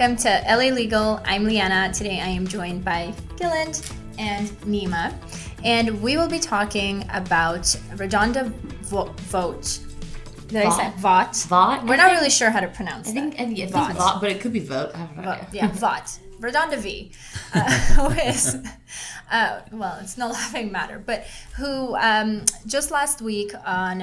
welcome to LA Legal. I'm Liana. Today I am joined by Gilland and Nima, and we will be talking about RaDonda Vaught. Did I say Vaught? Vaught? We're not really sure how to pronounce that. I think Vaught, but it could be Vote. I don't know. Yeah, Vaught. RaDonda V, who is, well, it's no laughing matter, but who just last week on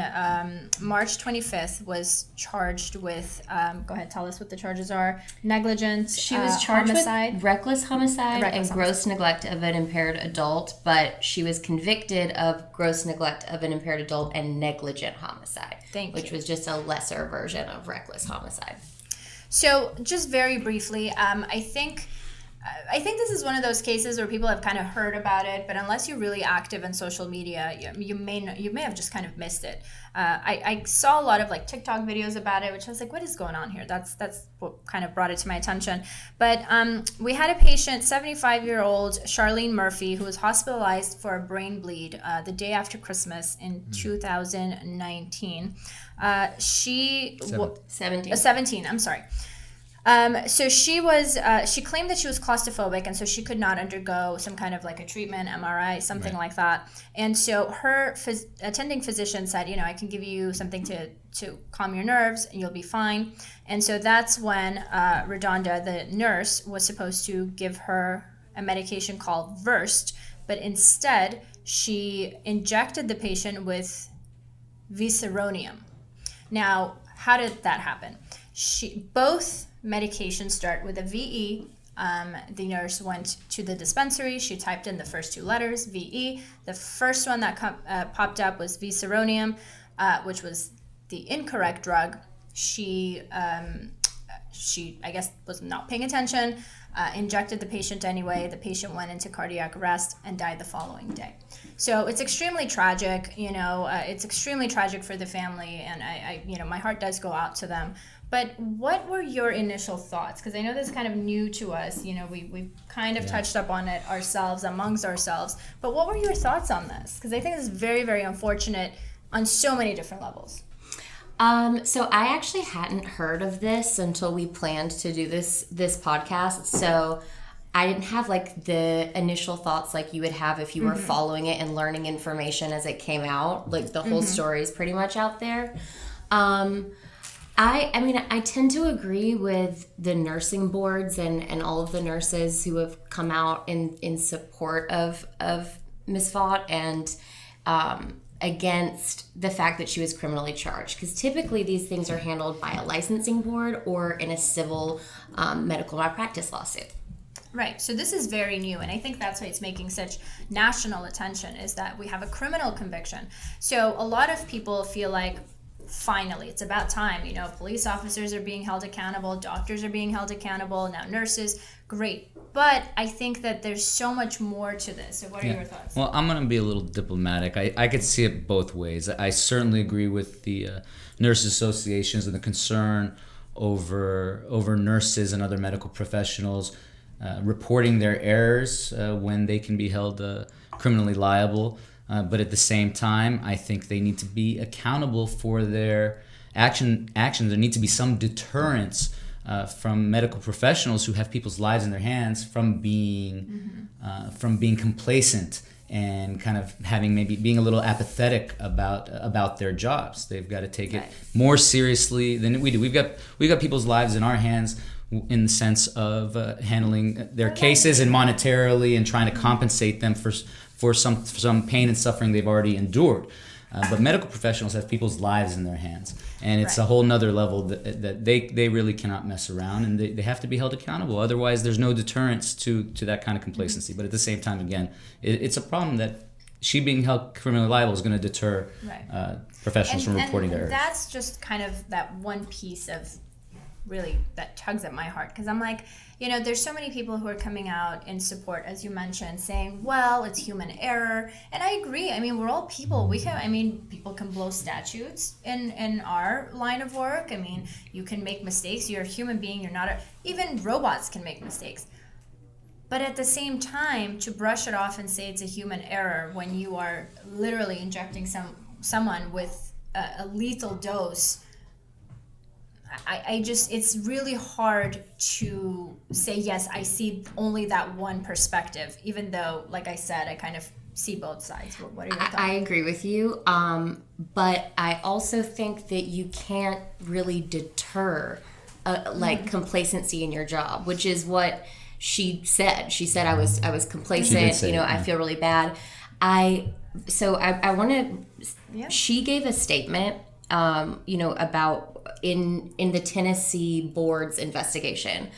March 25th was charged with, go ahead, tell us what the charges are. Negligent, She was charged homicide. with reckless homicide and gross neglect of an impaired adult, but she was convicted of gross neglect of an impaired adult and negligent homicide, which was just a lesser version of reckless homicide. So just very briefly, I think this is one of those cases where people have kind of heard about it, but unless you're really active in social media, you may have just kind of missed it. I saw a lot of like TikTok videos about it, which I was like, what is going on here? That's what kind of brought it to my attention. But we had a patient, 75-year-old Charlene Murphy, who was hospitalized for a brain bleed the day after Christmas in 2019. 17, I'm sorry. So she claimed that she was claustrophobic, and so she could not undergo some kind of like a treatment, MRI, something like that. And so her attending physician said, I can give you something to calm your nerves and you'll be fine. And so that's when RaDonda, the nurse, was supposed to give her a medication called Versed, but instead she injected the patient with visceronium. Now, how did that happen? Both medications start with a VE. The nurse went to the dispensary. She typed in the first two letters, VE. The first one that popped up was visceronium, which was the incorrect drug. She I guess, was not paying attention, injected the patient anyway. The patient went into cardiac arrest and died the following day. So it's extremely tragic. It's extremely tragic for the family, and I my heart does go out to them. But what were your initial thoughts? Because I know this is kind of new to us. We kind of touched up on it amongst ourselves. But what were your thoughts on this? Because I think this is very, very unfortunate on so many different levels. So I actually hadn't heard of this until we planned to do this podcast. So I didn't have like the initial thoughts like you would have if you were following it and learning information as it came out. Like the whole story is pretty much out there. I tend to agree with the nursing boards and all of the nurses who have come out in support of Ms. Vaught and against the fact that she was criminally charged. Because typically these things are handled by a licensing board or in a civil medical malpractice lawsuit. Right. So this is very new, and I think that's why it's making such national attention, is that we have a criminal conviction. So a lot of people feel like, finally, it's about time. Police officers are being held accountable, doctors are being held accountable, now nurses, great. But I think that there's so much more to this. So what are your thoughts? Well, I'm going to be a little diplomatic. I could see it both ways. I certainly agree with the nurse associations and the concern over nurses and other medical professionals reporting their errors when they can be held criminally liable. But at the same time, I think they need to be accountable for their actions. There needs to be some deterrence from medical professionals who have people's lives in their hands from being complacent and kind of being a little apathetic about their jobs. They've got to take it more seriously than we do. We've got people's lives in our hands in the sense of handling their cases and monetarily and trying to compensate them for some pain and suffering they've already endured. But medical professionals have people's lives in their hands. And it's a whole nother level that they really cannot mess around, and they have to be held accountable. Otherwise, there's no deterrence to that kind of complacency. But at the same time, again, it's a problem that she being held criminally liable is going to deter professionals from reporting their errors. That's just kind of that one piece of really that tugs at my heart, because I'm like, there's so many people who are coming out in support, as you mentioned, saying, well, it's human error. And I agree. We're all people. People can blow statutes in our line of work. You can make mistakes. You're a human being. You're not even robots can make mistakes. But at the same time, to brush it off and say it's a human error when you are literally injecting someone with a lethal dose, I just, it's really hard to say, yes, I see only that one perspective, even though, like I said, I kind of see both sides. What are your thoughts? I agree with you. But I also think that you can't really deter complacency in your job, which is what she said. She said I was complacent, say, I feel really bad. I want to, she gave a statement, about in the Tennessee board's investigation.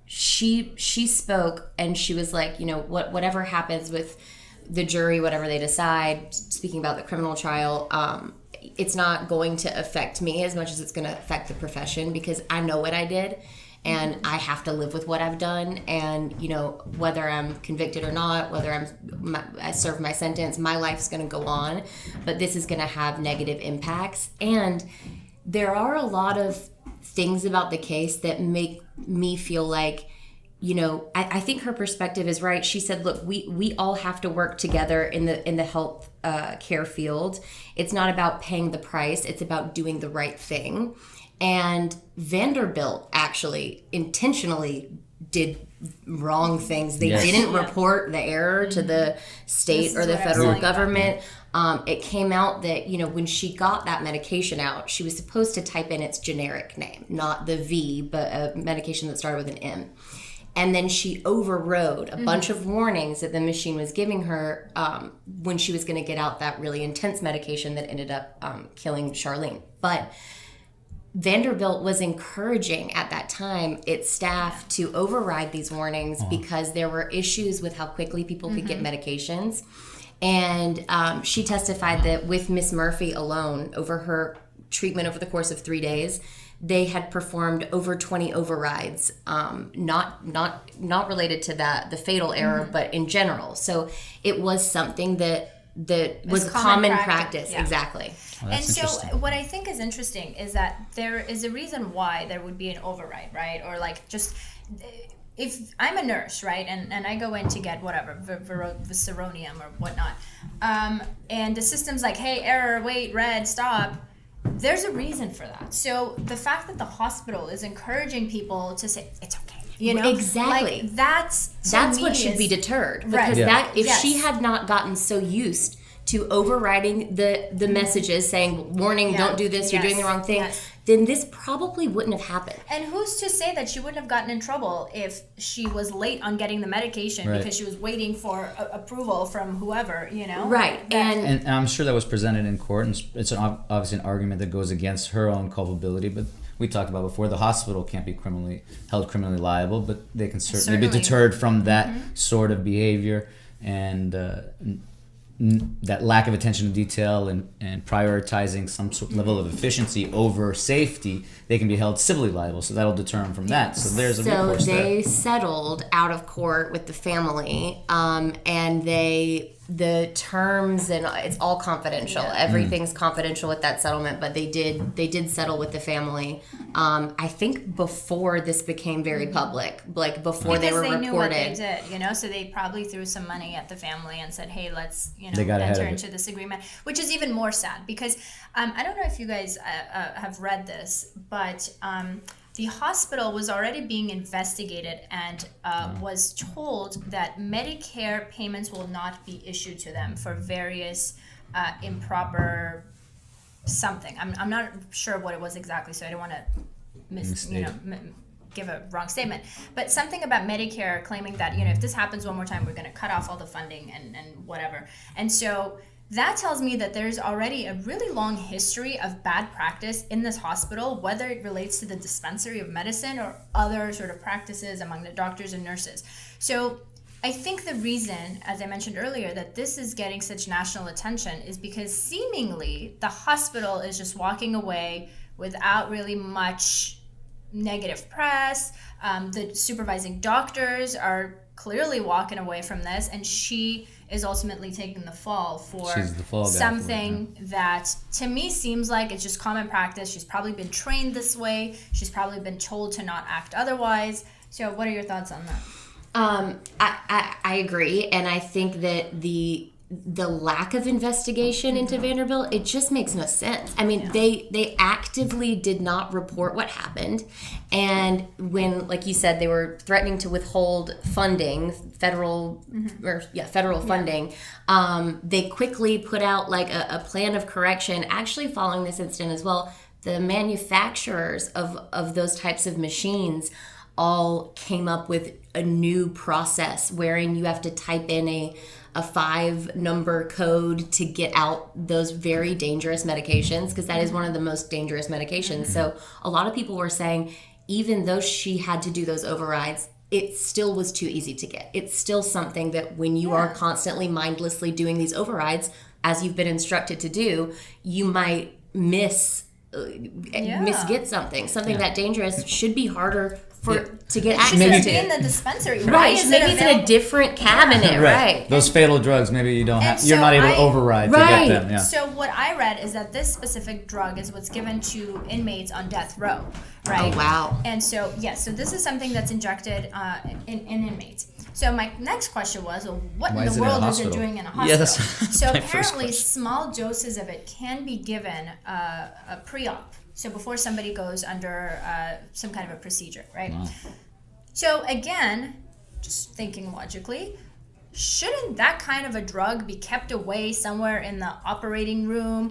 She spoke and she was like, whatever happens with the jury, whatever they decide, speaking about the criminal trial, it's not going to affect me as much as it's going to affect the profession, because I know what I did and I have to live with what I've done. And, whether I'm convicted or not, whether I serve my sentence, my life's going to go on, but this is going to have negative impacts. And there are a lot of things about the case that make me feel like, I think her perspective is right. She said, look, we all have to work together in the health care field. It's not about paying the price. It's about doing the right thing. And Vanderbilt actually intentionally did wrong things. They didn't report the error to the state or the federal government. It came out that, when she got that medication out, she was supposed to type in its generic name, not the V, but a medication that started with an M. And then she overrode a bunch of warnings that the machine was giving her when she was going to get out that really intense medication that ended up killing Charlene. But Vanderbilt was encouraging at that time its staff to override these warnings because there were issues with how quickly people could get medications. And she testified that with Miss Murphy alone, over her treatment over the course of 3 days, they had performed over 20 overrides, not related to the fatal error, but in general. So it was something that was common practice. Yeah. Exactly. Well, And so what I think is interesting is that there is a reason why there would be an override, right? Or like just if I'm a nurse, right, and I go in to get whatever, Visceronium or whatnot, and the system's like, hey, error, wait, red, stop. There's a reason for that. So the fact that the hospital is encouraging people to say, it's okay. Exactly. Like that's what should be deterred. Because she had not gotten so used to overriding the messages saying, warning, don't do this, you're doing the wrong thing, then this probably wouldn't have happened. And who's to say that she wouldn't have gotten in trouble if she was late on getting the medication because she was waiting for approval from whoever, Right. And I'm sure that was presented in court, and it's obviously an argument that goes against her own culpability, but we talked about before, the hospital can't be held criminally liable, but they can certainly be deterred from that sort of behavior and that lack of attention to detail and prioritizing some sort of level of efficiency over safety. They can be held civilly liable, so that'll deter them from that. So there's a recourse there. So they settled out of court with the family, and the terms, and it's all confidential. Everything's confidential with that settlement, but they did settle with the family. I think before this became very public, like before they were reported. Because they knew what they did, so they probably threw some money at the family and said, hey, let's enter into this agreement, which is even more sad because I don't know if you guys have read this, but the hospital was already being investigated and was told that Medicare payments will not be issued to them for various improper something. I'm not sure what it was exactly, so I don't want to give a wrong statement. But something about Medicare claiming that if this happens one more time, we're going to cut off all the funding and whatever. And so that tells me that there's already a really long history of bad practice in this hospital, whether it relates to the dispensary of medicine or other sort of practices among the doctors and nurses. So I think the reason, as I mentioned earlier, that this is getting such national attention is because seemingly the hospital is just walking away without really much negative press. The supervising doctors are clearly walking away from this, and she is ultimately taking the fall for something that to me seems like it's just common practice. She's probably been trained this way. She's probably been told to not act otherwise. So what are your thoughts on that? I agree, and I think that the lack of investigation into Vanderbilt, it just makes no sense. I mean, they actively did not report what happened. And when, like you said, they were threatening to withhold funding, federal funding, they quickly put out like a plan of correction, actually following this incident as well. The manufacturers of those types of machines all came up with a new process wherein you have to type in a 5-number code to get out those very dangerous medications, because that is one of the most dangerous medications. So a lot of people were saying, even though she had to do those overrides, it still was too easy to get. It's still something that when you are constantly mindlessly doing these overrides, as you've been instructed to do, you might misget something that dangerous should be harder to get access to. To. In the dispensary, right? Maybe it's in a different cabinet, right? Those fatal drugs, maybe you don't have. You're not able to override to get them. Yeah. So what I read is that this specific drug is what's given to inmates on death row, right? Oh wow! And so so this is something that's injected in inmates. So my next question was, well, what in the world is it doing in a hospital? So apparently, small doses of it can be given a pre-op. So before somebody goes under some kind of a procedure, right? Wow. So again, just thinking logically, shouldn't that kind of a drug be kept away somewhere in the operating room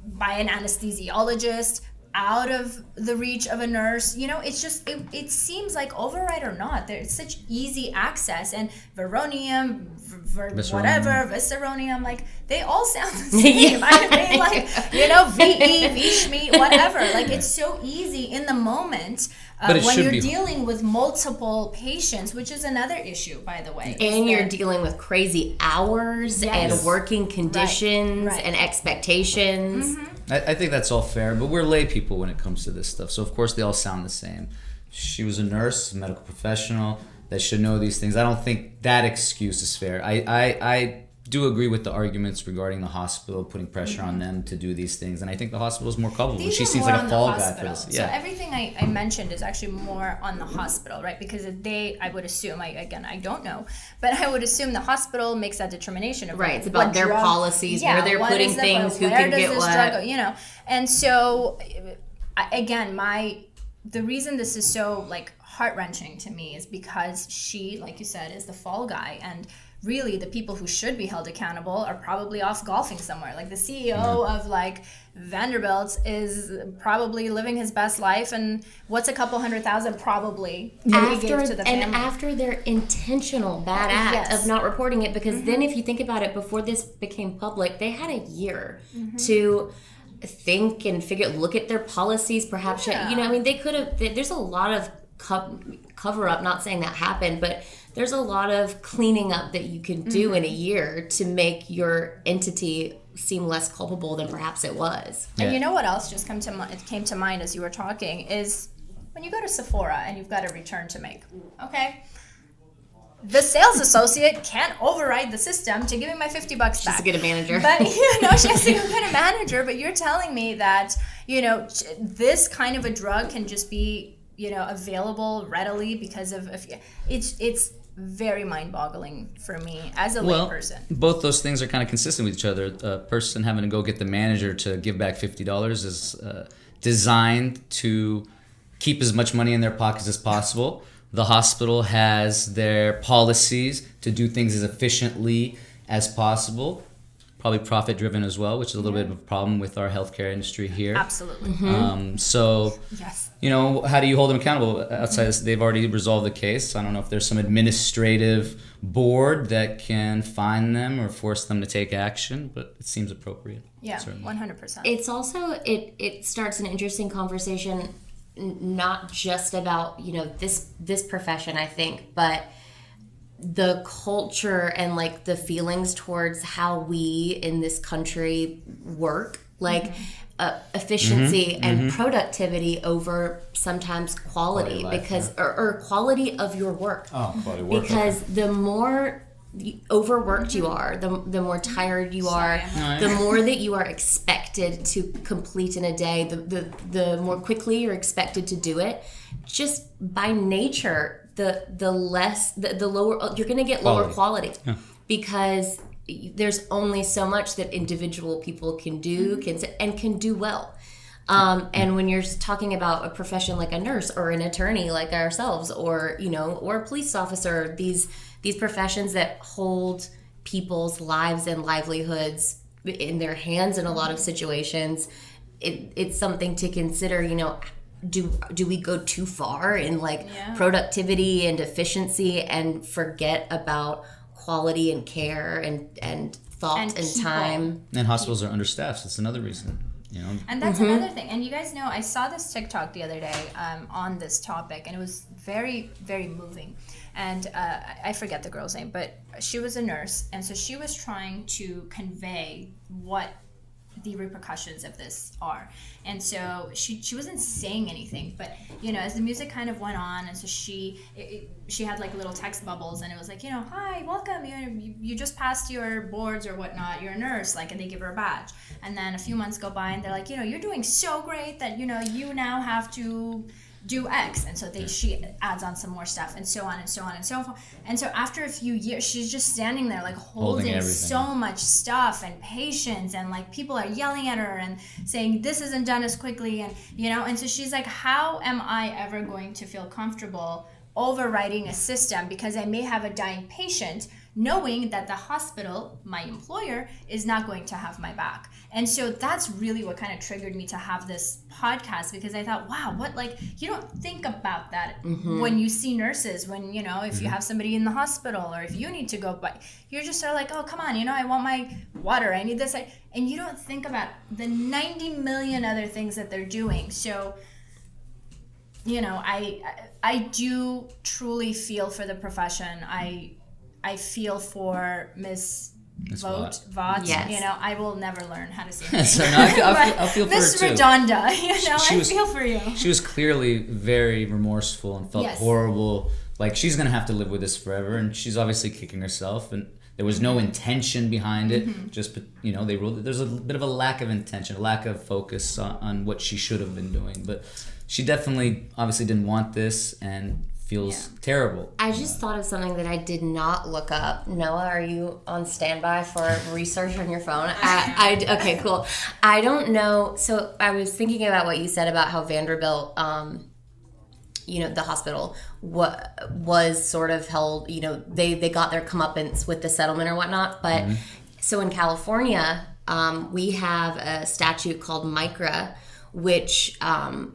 by an anesthesiologist, out of the reach of a nurse? You know, it's just, it seems like, override or not, there's such easy access. And Veronium, Visceronium, like, they all sound the same. I mean, like, you know, VE, V-Schmeat, whatever. Like, it's so easy in the moment when you're dealing with multiple patients, which is another issue, by the way. And you're dealing with crazy hours and working conditions and expectations. I think that's all fair, but we're lay people when it comes to this stuff. So, of course, they all sound the same. She was a nurse, a medical professional that should know these things. I don't think that excuse is fair. I do agree with the arguments regarding the hospital putting pressure on them to do these things, and I think the hospital is more culpable. She seems like a fall guy for this. So everything I mentioned is actually more on the hospital, right? Because I would assume, I don't know, but I would assume the hospital makes that determination of it's about their policies, where they're putting things, who can get what. Drug, you know, and so again, the reason this is so like heart-wrenching to me is because she, like you said, is the fall guy, and really the people who should be held accountable are probably off golfing somewhere. Like the CEO of like Vanderbilt is probably living his best life, and what's a couple $100,000 probably after to the family. And after their intentional bad act of not reporting it, because then if you think about it, before this became public, they had a year to think and look at their policies, perhaps. You know, I mean, they could have. There's a lot of cover up. Not saying that happened, but there's a lot of cleaning up that you can do in a year to make your entity seem less culpable than perhaps it was. And you know what else just came to mind as you were talking is when you go to Sephora and you've got a return to make. Okay. The sales associate can't override the system to give me my $50 back. She's to get a manager. But, you know, she has to go get a manager. But you're telling me that, you know, this kind of a drug can just be, you know, available readily because of it's very mind-boggling for me as a layperson. Both those things are kind of consistent with each other. A person having to go get the manager to give back $50 is designed to keep as much money in their pockets as possible. The hospital has their policies to do things as efficiently as possible. Probably profit-driven as well, which is a little bit of a problem with our healthcare industry here. Absolutely. You know, how do you hold them accountable? Outside this, they've already resolved the case. I don't know if there's some administrative board that can fine them or force them to take action, but it seems appropriate. Yeah, certainly. 100%. It's also, it starts an interesting conversation, not just about, you know, this profession, I think, but the culture and like the feelings towards how we in this country work, like efficiency and productivity over sometimes quality because or quality of your work. Quality work. Because the more overworked you are, the more tired you are, the more that you are expected to complete in a day, the more quickly you're expected to do it. Just by nature, the lower you're going to get lower quality because there's only so much that individual people can do, can do well. And when you're talking about a profession like a nurse or an attorney like ourselves, or or a police officer, these professions that hold people's lives and livelihoods in their hands in a lot of situations, it's something to consider. Do we go too far in productivity and efficiency and forget about quality and care and thought and time? And hospitals are understaffed. That's another reason. And that's another thing. And you guys know, I saw this TikTok the other day on this topic, and it was very, very moving. And I forget the girl's name, but she was a nurse, and so she was trying to convey what the repercussions of this are. And so she wasn't saying anything, but as the music kind of went on, and so she had like little text bubbles, and it was like, hi, welcome, you just passed your boards or whatnot, you're a nurse, and they give her a badge. And then a few months go by, and they're like, you're doing so great that you now have to do X, and so she adds on some more stuff, and so on and so on and so forth. And so after a few years, she's just standing there holding so much stuff and patience, and people are yelling at her and saying this isn't done as quickly, and and so she's like, how am I ever going to feel comfortable overriding a system because I may have a dying patient, knowing that the hospital, my employer, is not going to have my back? And so that's really what kind of triggered me to have this podcast, because I thought, wow, you don't think about that when you see nurses, when, if you have somebody in the hospital, or if you need to go, but you're just sort of like, oh, come on, I want my water, I need this. And you don't think about the 90 million other things that they're doing. So, I do truly feel for the profession. I feel for Miss Vaught. Yes. I will never learn how to say her name. So no, I feel for her Miss too. RaDonda, I feel for you. She was clearly very remorseful and felt horrible. She's going to have to live with this forever, and she's obviously kicking herself, and there was no intention behind it. Just, they ruled that there's a bit of a lack of intention, a lack of focus on what she should have been doing. But she definitely, obviously didn't want this, and feels terrible. I just thought of something that I did not look up. Noah, are you on standby for research on your phone? Okay, cool. I don't know. So I was thinking about what you said about how Vanderbilt, the hospital was sort of held, they got their comeuppance with the settlement or whatnot. But so in California, we have a statute called MICRA, which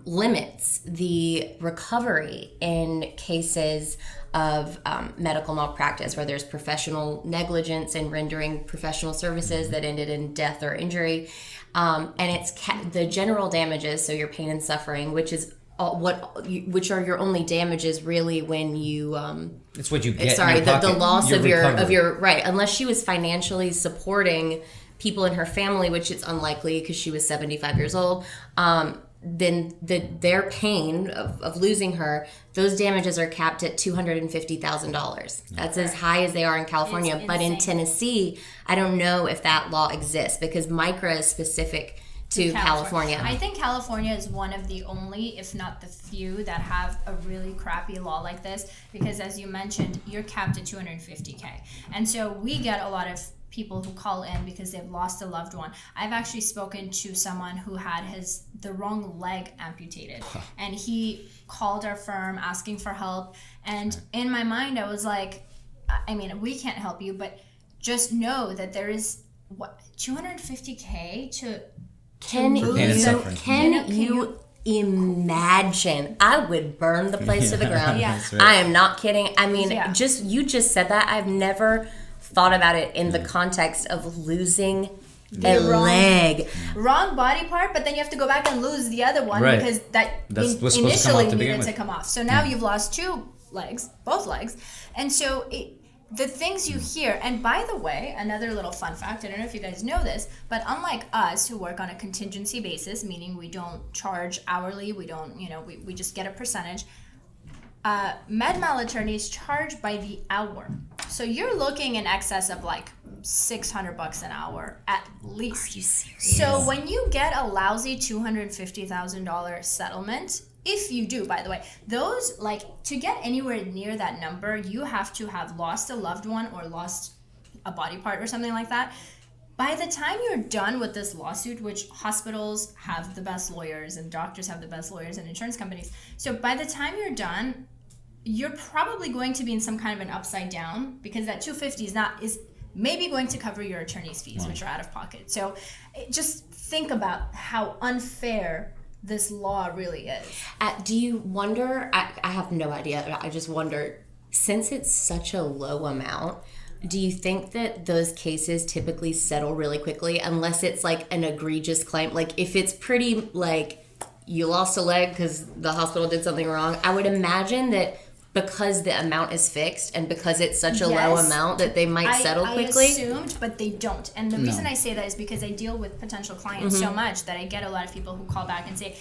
limits the recovery in cases of medical malpractice, where there's professional negligence in rendering professional services that ended in death or injury. And it's the general damages, so your pain and suffering, which is which are your only damages really when you it's what you get. The loss of your right, unless she was financially supporting people in her family, which it's unlikely because she was 75 years old, then their pain of losing her, those damages are capped at $250,000. That's as high as they are in California. But in Tennessee, I don't know if that law exists, because MICRA is specific to California. I think California is one of the only, if not the few, that have a really crappy law like this, because as you mentioned, you're capped at $250K. And so we get a lot of people who call in because they've lost a loved one. I've actually spoken to someone who had the wrong leg amputated, and he called our firm asking for help. And in my mind, I was like, I mean, we can't help you, but just know that there is $250K to Can you imagine? I would burn the place to the ground. Yeah. Right. I am not kidding. I mean, you just said that. I've never thought about it in the context of losing a leg. Wrong body part, but then you have to go back and lose the other one, because that's initially needed to come off. So now you've lost both legs. And so the things you hear, and by the way, another little fun fact, I don't know if you guys know this, but unlike us who work on a contingency basis, meaning we don't charge hourly, we don't, we just get a percentage, med mal attorneys charge by the hour. So you're looking in excess of $600 an hour at least. Are you serious? So when you get a lousy $250,000 settlement, if you do, by the way, those, to get anywhere near that number, you have to have lost a loved one or lost a body part or something like that. By the time you're done with this lawsuit, which hospitals have the best lawyers and doctors have the best lawyers and insurance companies. So by the time you're done, you're probably going to be in some kind of an upside down, because that $250 is maybe going to cover your attorney's fees, which are out of pocket. So just think about how unfair this law really is. Do you wonder, I have no idea, I just wonder, since it's such a low amount, do you think that those cases typically settle really quickly unless it's like an egregious claim? Like if it's pretty like you lost a leg because the hospital did something wrong, I would imagine that because the amount is fixed and because it's such a low amount that they might settle quickly. I assumed, but they don't. And the reason I say that is because I deal with potential clients so much that I get a lot of people who call back and say,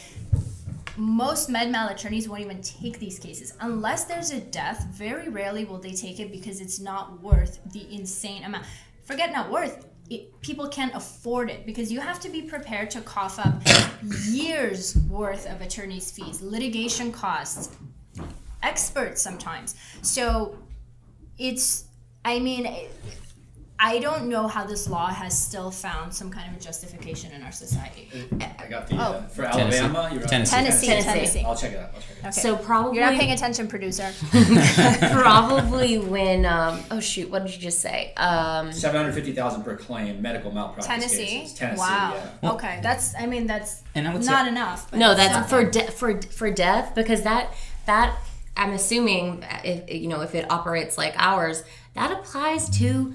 most med mal attorneys won't even take these cases. Unless there's a death, very rarely will they take it because it's not worth the insane amount. Forget not worth, people can't afford it because you have to be prepared to cough up years worth of attorney's fees, litigation costs, experts sometimes. So I don't know how this law has still found some kind of a justification in our society. I got the for Alabama. You're Tennessee. I'll check it out. Okay. So probably you're not paying attention, producer. probably when oh shoot, what did you just say? $750,000 per claim, medical malpractice cases. Tennessee. Wow. Yeah. Okay, that's And I would not say, enough. But No, that's for death, because that I'm assuming if it operates like ours, that applies to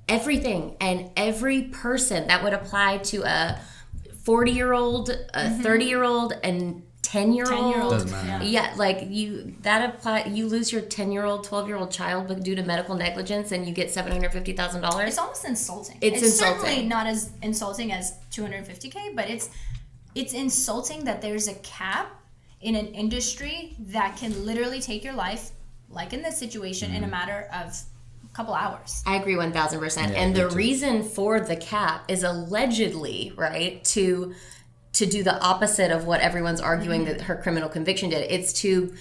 everything and every person. That would apply to a 40-year-old, a 30-year-old, and 10-year-old. Doesn't matter. Yeah, like you lose your 10-year-old, 12-year-old child due to medical negligence, and you get $750,000. It's almost insulting. It's insulting. Certainly not as insulting as $250K, but it's insulting that there's a cap in an industry that can literally take your life, like in this situation, in a matter of a couple hours. I agree 1,000%. Yeah, and the me too. reason for the cap is allegedly, right, to do the opposite of what everyone's arguing that her criminal conviction did. It's to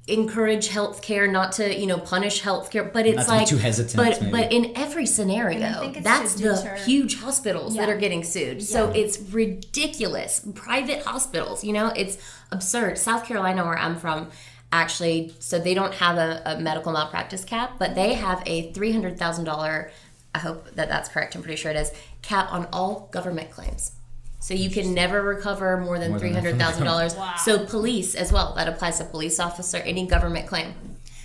encourage healthcare, not to, punish healthcare, but it's Not to be too hesitant, but in every scenario, think it's that's to the deter- huge hospitals that are getting sued. So Yeah. it's ridiculous. Private hospitals, it's absurd. South Carolina, where I'm from, actually, so they don't have a medical malpractice cap, but they have a $300,000, I hope that's correct, I'm pretty sure it is, cap on all government claims. So you can never recover more than $300,000. Wow. So police as well, that applies to police officer, any government claim.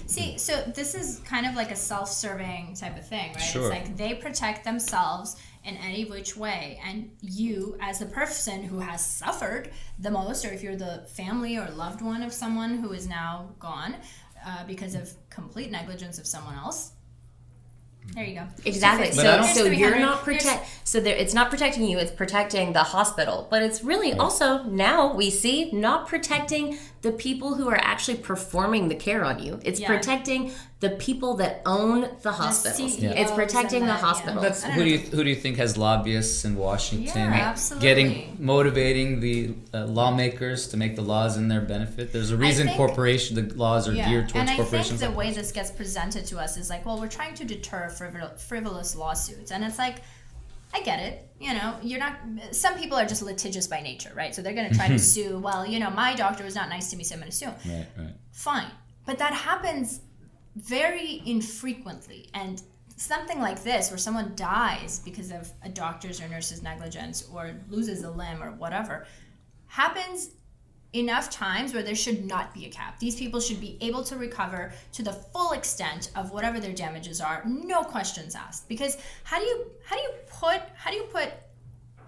See, so this is kind of like a self-serving type of thing, right? Sure. It's like they protect themselves in any which way, and you, as the person who has suffered the most, or if you're the family or loved one of someone who is now gone because of complete negligence of someone else, there you go. Exactly. But So you're not here's- it's not protecting you, it's protecting the hospital. But it's really also, now we see, not protecting the people who are actually performing the care on you. It's protecting the people that own the hospitals. CEOs It's protecting and the that, hospitals. That's who do you think has lobbyists in Washington Yeah, absolutely. motivating the lawmakers to make the laws in their benefit? There's a reason think- the laws are geared towards and I think corporations. the like way this gets presented to us is like, well, we're trying to deter frivolous lawsuits, and it's like, I get it. You're not. Some people are just litigious by nature, right? So they're going to try to sue. Well, my doctor was not nice to me, so I'm going to sue. Right. Fine, but that happens very infrequently, and something like this, where someone dies because of a doctor's or nurse's negligence, or loses a limb or whatever, happens enough times where there should not be a cap. These people should be able to recover to the full extent of whatever their damages are, no questions asked. Because how do you put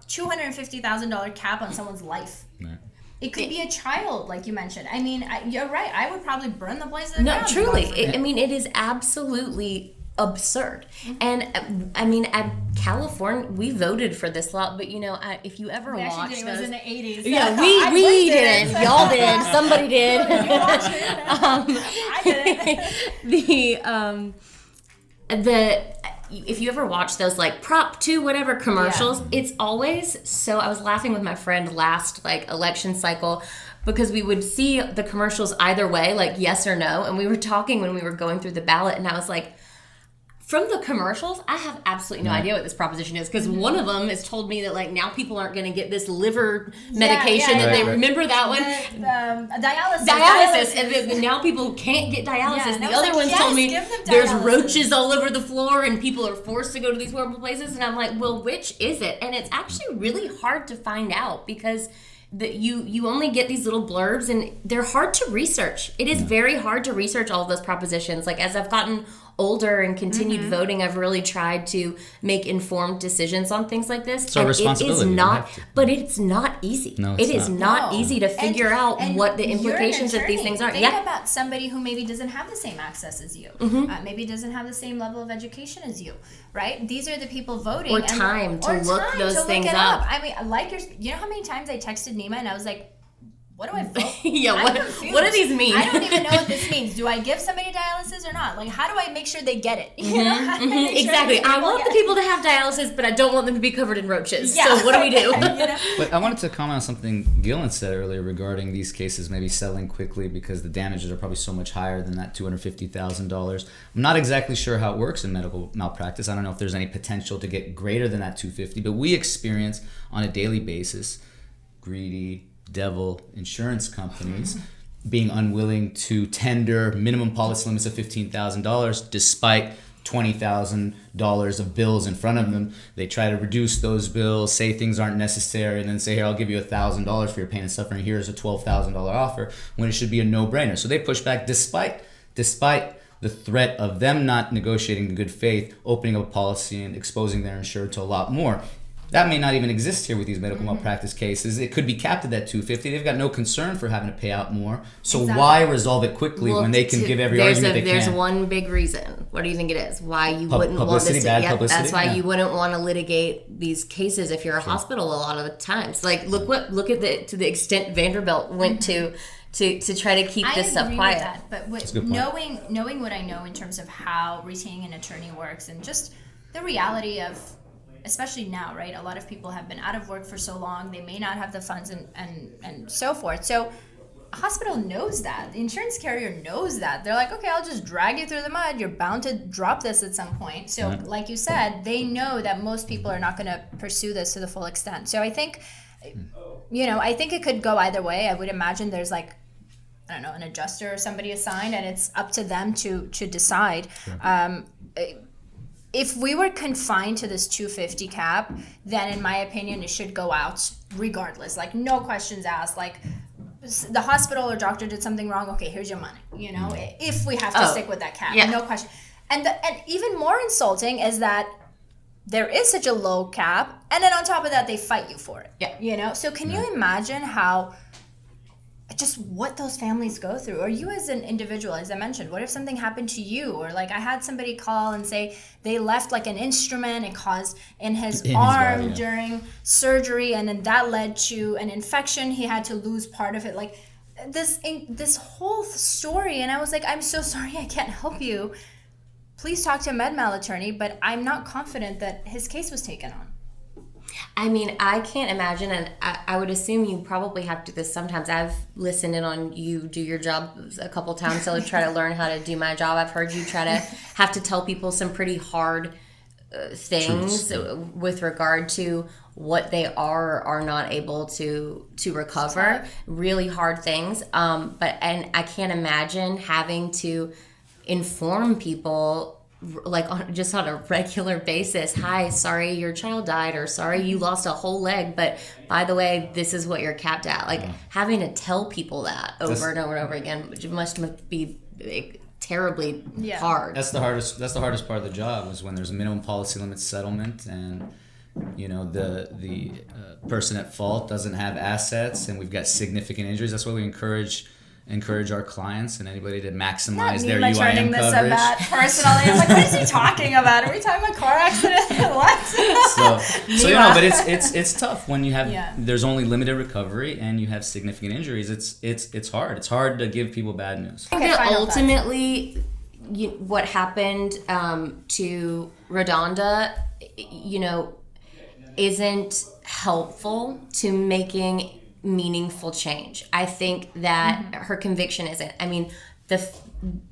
$250,000 cap on someone's life? Right. It could be a child, like you mentioned. I mean, you're right. I would probably burn the place to the No, ground. truly. It is absolutely absurd. And I mean, at California, we voted for this law, but if you ever We actually watch did. It was those, in the 80s. yeah, I we lived didn't. it. Y'all did. Somebody did. You watched it. I didn't. If you ever watch those like Prop 2 whatever commercials, it's always so. I was laughing with my friend last election cycle because we would see the commercials either way, like yes or no, and we were talking when we were going through the ballot, and I was like, From the commercials, I have absolutely no idea what this proposition is, because one of them has told me that like now people aren't going to get this liver medication, and they remember that one, dialysis, and then now people can't get dialysis. The other ones told me there's roaches all over the floor and people are forced to go to these horrible places, and I'm like, well, which is it? And it's actually really hard to find out, because you only get these little blurbs and they're hard to research. It is very hard to research all of those propositions. Like, as I've gotten older and continued voting, I've really tried to make informed decisions on things like this. It's our responsibility. It is not, but it's not easy. No, it is not easy to figure out what the implications of these things are. Think about somebody who maybe doesn't have the same access as you, maybe doesn't have the same level of education as you, right? These are the people voting. Or time to look those things up. I mean, you know how many times I texted Nima and I was like, what do I vote? What do these mean? I don't even know what this means. Do I give somebody dialysis or not? Like, how do I make sure they get it? You know? Exactly. I want the people to have dialysis, but I don't want them to be covered in roaches. Yeah. So what do we do? You know? But I wanted to comment on something Gillen said earlier regarding these cases maybe settling quickly because the damages are probably so much higher than that $250,000. I'm not exactly sure how it works in medical malpractice. I don't know if there's any potential to get greater than that $250,000, but we experience on a daily basis greedy devil insurance companies being unwilling to tender minimum policy limits of $15,000 despite $20,000 of bills in front of them. They try to reduce those bills, say things aren't necessary, and then say, here, I'll give you $1,000 for your pain and suffering. Here's a $12,000 offer, when it should be a no-brainer. So they push back despite the threat of them not negotiating in good faith, opening up a policy and exposing their insured to a lot more. That may not even exist here with these medical malpractice cases. It could be capped at that $250,000. They've got no concern for having to pay out more. So why resolve it quickly when they can give every argument they can? There's one big reason. What do you think it is? Why you wouldn't want this? That's why you wouldn't want to litigate these cases if you're a hospital a lot of the times. Like, look at the extent Vanderbilt went to try to keep this stuff quiet. I agree with that, but knowing what I know in terms of how retaining an attorney works and just the reality of, especially now, right? A lot of people have been out of work for so long, they may not have the funds and so forth. So a hospital knows that. The insurance carrier knows that. They're like, okay, I'll just drag you through the mud. You're bound to drop this at some point. So like you said, they know that most people are not going to pursue this to the full extent. So I think, I think it could go either way. I would imagine there's like, I don't know, an adjuster or somebody assigned, and it's up to them to decide. Sure. If we were confined to this $250,000 cap, then in my opinion, it should go out regardless. Like, no questions asked. Like, the hospital or doctor did something wrong. Okay, here's your money. If we have to stick with that cap, no question. And even more insulting is that there is such a low cap, and then on top of that, they fight you for it. Yeah. So can you imagine what those families go through? Or you as an individual, as I mentioned, what if something happened to you? Or like, I had somebody call and say they left like an instrument and caused in his arm during surgery, and then that led to an infection. He had to lose part of it. Like this whole story. And I was like, I'm so sorry, I can't help you. Please talk to a med mal attorney, but I'm not confident that his case was taken on. I mean, I can't imagine, and I would assume you probably have to do this sometimes. I've listened in on you do your job a couple times, so I try to learn how to do my job. I've heard you try to have to tell people some pretty hard things with regard to what they are or are not able to recover. Really hard things. But I can't imagine having to inform people like on a regular basis. Hi, sorry your child died, or sorry you lost a whole leg, but by the way, this is what you're capped at. Like having to tell people that over and over and over again, which must be terribly hard. That's the hardest part of the job, is when there's a minimum policy limit settlement and the person at fault doesn't have assets and we've got significant injuries. That's why we encourage our clients and anybody to maximize their UIM turning coverage. This about personally, I'm like, what is he talking about? Are we talking about car accident? What? But it's tough when you have there's only limited recovery and you have significant injuries. It's hard. It's hard to give people bad news. I think that ultimately, what happened to RaDonda, isn't helpful to making meaningful change. I think that her conviction isn't. I mean,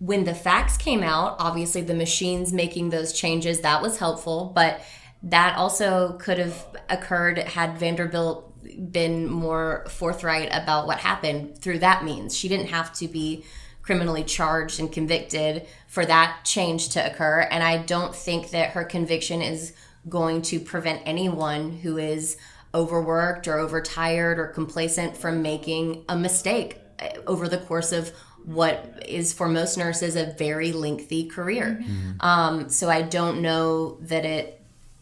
when the facts came out, obviously the machines making those changes, that was helpful, but that also could have occurred had Vanderbilt been more forthright about what happened through that means. She didn't have to be criminally charged and convicted for that change to occur, and I don't think that her conviction is going to prevent anyone who is overworked or overtired or complacent from making a mistake over the course of what is for most nurses a very lengthy career. So I don't know that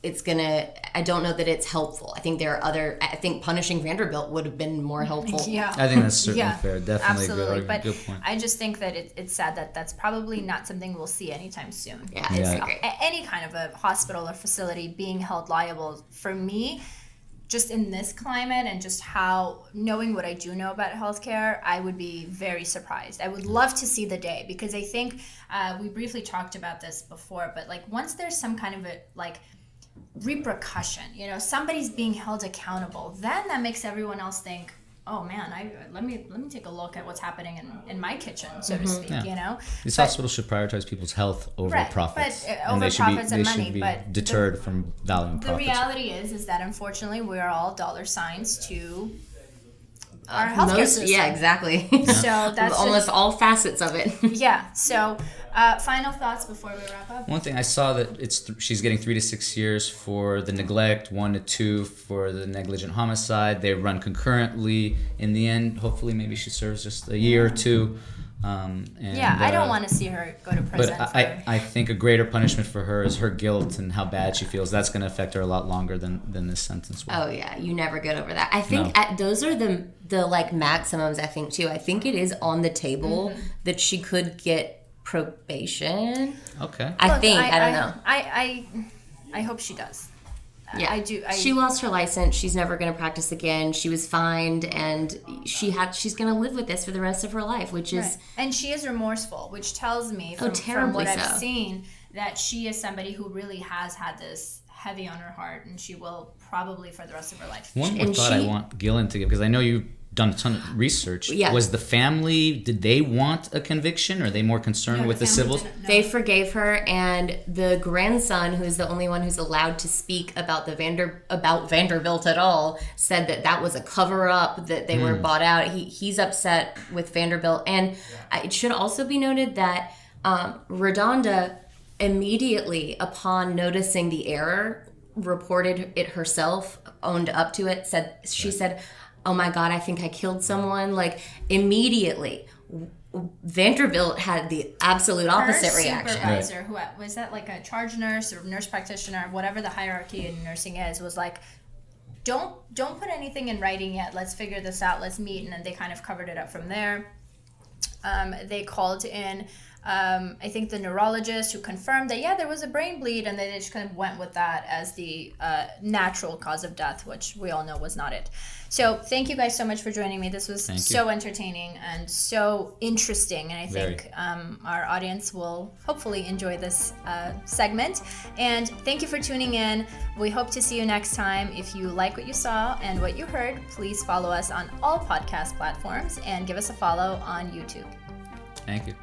I don't know that it's helpful. I think punishing Vanderbilt would have been more helpful. Yeah. I think that's certainly fair. Definitely Absolutely. a good point. I just think that it's sad that that's probably not something we'll see anytime soon. Yeah, it's Yeah. great. Any kind of a hospital or facility being held liable, for me, just in this climate and just knowing what I do know about healthcare, I would be very surprised. I would love to see the day, because I think we briefly talked about this before, but like once there's some kind of a repercussion, somebody's being held accountable, then that makes everyone else think, oh man, let me take a look at what's happening in my kitchen, so to speak. These hospitals should prioritize people's health over profits, but and over profits and money, should be but deterred from valuing the profits. reality is that unfortunately we are all dollar signs to our healthcare system. Yeah, exactly. So that's almost all facets of it. Yeah. So final thoughts before we wrap up. One thing I saw that she's getting 3 to 6 years for the neglect, 1 to 2 for the negligent homicide. They run concurrently. In the end, hopefully, maybe she serves just a year or two. I don't want to see her go to prison. But I think a greater punishment for her is her guilt and how bad she feels. That's going to affect her a lot longer than this sentence will. Oh yeah, you never get over that. I think those are the maximums. I think too. I think it is on the table that she could get probation. Okay. I don't know. I hope she does. Yeah, I do. She lost her license. She's never going to practice again. She was fined, and she's going to live with this for the rest of her life, which is... Right. And she is remorseful, which tells me from what I've seen that she is somebody who really has had this heavy on her heart, and she will probably for the rest of her life. One more thought I want Gillian to give, because I know you've done a ton of research. Yeah. Was the family, did they want a conviction, or are they more concerned with the civils? They forgave her, and the grandson, who is the only one who's allowed to speak about Vanderbilt at all, said that was a cover-up, that they were bought out. He's upset with Vanderbilt. And it should also be noted that RaDonda, immediately upon noticing the error, reported it herself, owned up to it, said, oh my God, I think I killed someone. Like, immediately. Vanderbilt had the absolute opposite reaction. Her supervisor, who was that, like a charge nurse or nurse practitioner, whatever the hierarchy in nursing is, was like, don't put anything in writing yet. Let's figure this out. Let's meet. And then they kind of covered it up from there. They called in, I think, the neurologist, who confirmed that, there was a brain bleed, and they just kind of went with that as the natural cause of death, which we all know was not it. So thank you guys so much for joining me. This was so entertaining and so interesting, and I think our audience will hopefully enjoy this segment. And thank you for tuning in. We hope to see you next time. If you like what you saw and what you heard, please follow us on all podcast platforms and give us a follow on YouTube. Thank you.